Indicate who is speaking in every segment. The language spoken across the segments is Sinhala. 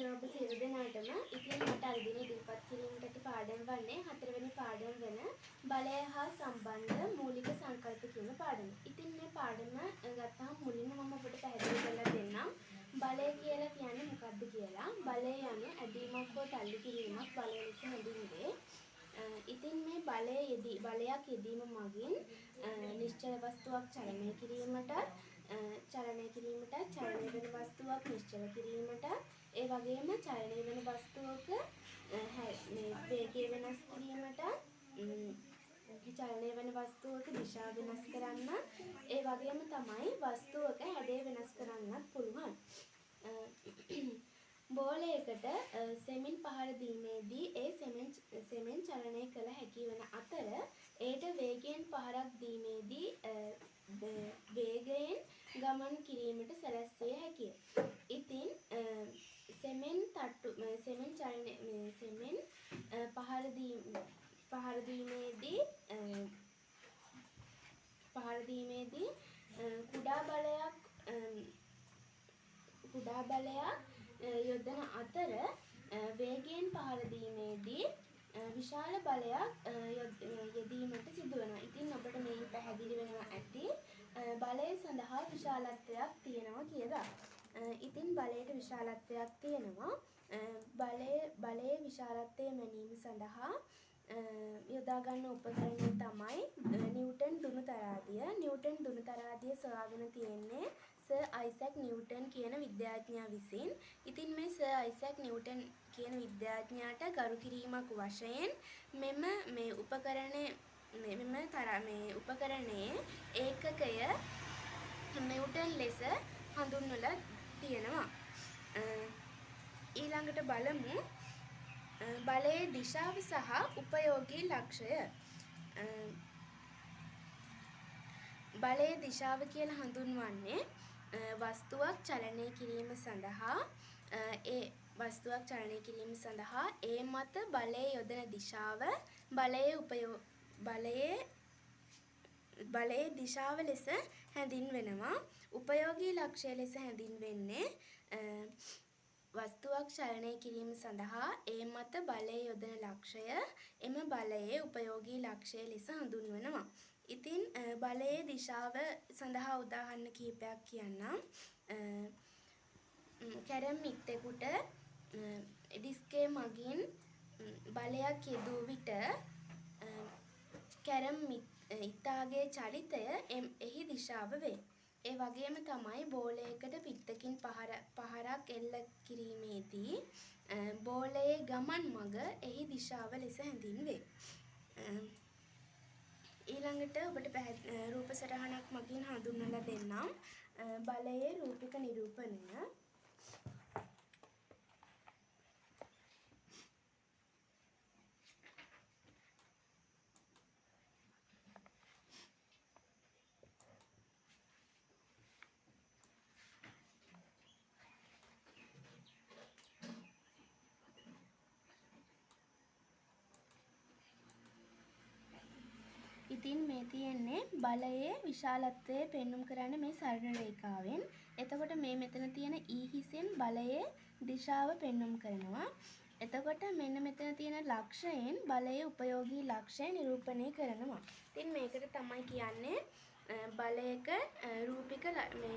Speaker 1: ඔබ සියලු දෙනාටම ඉතින් මට අද දින ඉදිරිපත් කිරීමට ඇති පාඩම් වන්නේ 4 වෙනි පාඩම වන බලය හා සම්බන්ධ මූලික සංකල්ප කියන පාඩම. ඉතින් මේ පාඩම ගත්තාම මුලින්ම මම ඔබට පැහැදිලි කරලා දෙන්නම්. බලය කියලා කියන්නේ මොකක්ද කියලා. බලය යනු ඇදීමක් හෝ තල්ලු කිරීමක් බලය ලෙස හැඳින්වේ. ඉතින් මේ බලයක් යෙදීම මගින් නිශ්චල වස්තුවක් චලනය කිරීමට චලනය වෙන වස්තුවක් නිශ්චල කිරීමට ඒ වගේම චලනය වෙන වස්තුවක වේගය වෙනස් කිරීමට චලනය වෙන වස්තුවක දිශාව වෙනස් කරන්න ඒ වගේම තමයි වස්තුවක හැඩය වෙනස් කරන්නත් පුළුවන්. බෝලයකට සෙමින් පහර දීමේදී ඒ සෙමෙන් චලනය කළ හැකි වන අතර ඒට වේගයෙන් පහරක් දීමේදී වේගයෙන් ගමන් කිරීමට සැලැස්විය හැකිය. ඉතින් සෙමෙන් පහර දීමේදී කුඩා බලයක් යොදන අතර වේගයෙන් පහර දීමේදී විශාල බලයක් යෙදීමට සිදු වෙනවා. ඉතින් ඔබට මේ පැහැදිලි වෙනවා ඇති බලය සඳහා විශාලත්වයක් තියෙනවා කියලා. ඉතින් බලයට විශාලත්වයක් තියෙනවා. බලයේ විශාලත්වය මැනීම සඳහා යොදා ගන්න උපකරණය තමයි නිව්ටන් දුනු තරාදිය. නිව්ටන් දුනු තරාදිය සොයාගෙන තියෙන්නේ සර් අයිසැක් නිව්ටන් කියන විද්‍යාඥයා විසින්. ඉතින් මේ සර් අයිසැක් නිව්ටන් කියන විද්‍යාඥයාට ගරු කිරීමක් වශයෙන් මේ උපකරණයේ ඒකකය නිව්ටන් ලෙස හඳුන්වලා තියෙනවා. ඊළඟට බලමු බලයේ දිශාව සහ උපයෝගී ලක්ෂය. බලයේ දිශාව කියලා හඳුන්වන්නේ වස්තුවක් චලනය කිරීම සඳහා ඒ මත බලයේ යොදන දිශාව බලයේ දිශාව ලෙස හැඳින්වෙනවා. උපයෝගී ලක්ෂය ලෙස හැඳින්වෙන්නේ වස්තුවක් චලනය කිරීම සඳහා ඒ මත බලයේ යොදන ලක්ෂය එම බලයේ උපයෝගී ලක්ෂය ලෙස හඳුන්වනවා. ඉතින් බලයේ දිශාව සඳහා උදාහරණ කිහිපයක් කියන්නම්. කැරම් මිත්තෙකුට ඩිස්කය මගින් බලයක් යෙදූ විට කැරම් ඉත්තාගේ චලිතය එහි දිශාව වේ. ඒ වගේම තමයි බෝලයකට පිත්තකින් පහරක් එල්ල කිරීමේදී බෝලයේ ගමන් මඟ එහි දිශාව ලෙස හැඳින්වේ. ඊළඟට ඔබට රූප සටහනක් මගින් හඳුන්වලා දෙන්නම් බලයේ රූපික නිරූපණය. ඉතින් මේ තියෙන්නේ බලයේ විශාලත්වය පෙන්눔 කරන්න මේ සරල රේඛාවෙන්. එතකොට මේ මෙතන තියෙන E හිසෙන් බලයේ දිශාව පෙන්눔 කරනවා. එතකොට මෙන්න මෙතන තියෙන ලක්ෂයෙන් බලයේ උපයෝගී ලක්ෂය නිරූපණය කරනවා. ඉතින් මේකට තමයි කියන්නේ බලයක රූපික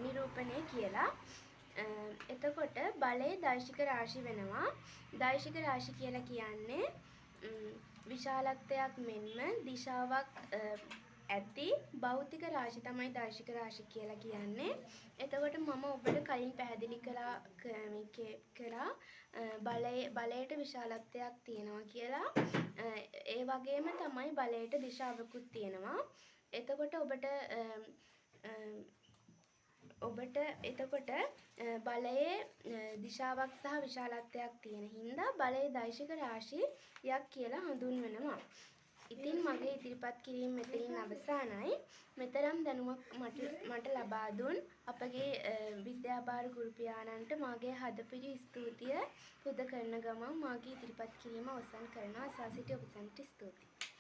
Speaker 1: නිරූපණය කියලා. එතකොට බලයේ දෛශික රාශි වෙනවා. දෛශික රාශි කියලා කියන්නේ විශාලත්වයක් මෙන්ම දිශාවක් ඇති භෞතික රාශි තමයි දෛශික රාශි කියලා කියන්නේ. එතකොට මම ඔබට කලින් පැහැදිලි කරා බලයට විශාලත්වයක් තියෙනවා කියලා. ඒ වගේම තමයි බලයට දිශාවකුත් තියෙනවා. එතකොට එතකොට බලයේ දිශාවක් සහ විශාලත්වයක් තියෙන හින්දා බලයේ දෛශික රාශියක් කියලා හඳුන්වනවා. ඉතින් මගේ ඉදිරිපත් කිරීම මෙතනින් අවසానයි. මෙතරම් දැනුමක් මට ලබා දුන් අපගේ විද්‍යාභාර ගුරු පියාණන්ට මාගේ හදපිරි ස්තුතිය පුද කරන ගමන් මාගේ ඉදිරිපත් කිරීම අවසන් කරනවා. අසා සිටි ඔබ සැමට ස්තුතියි.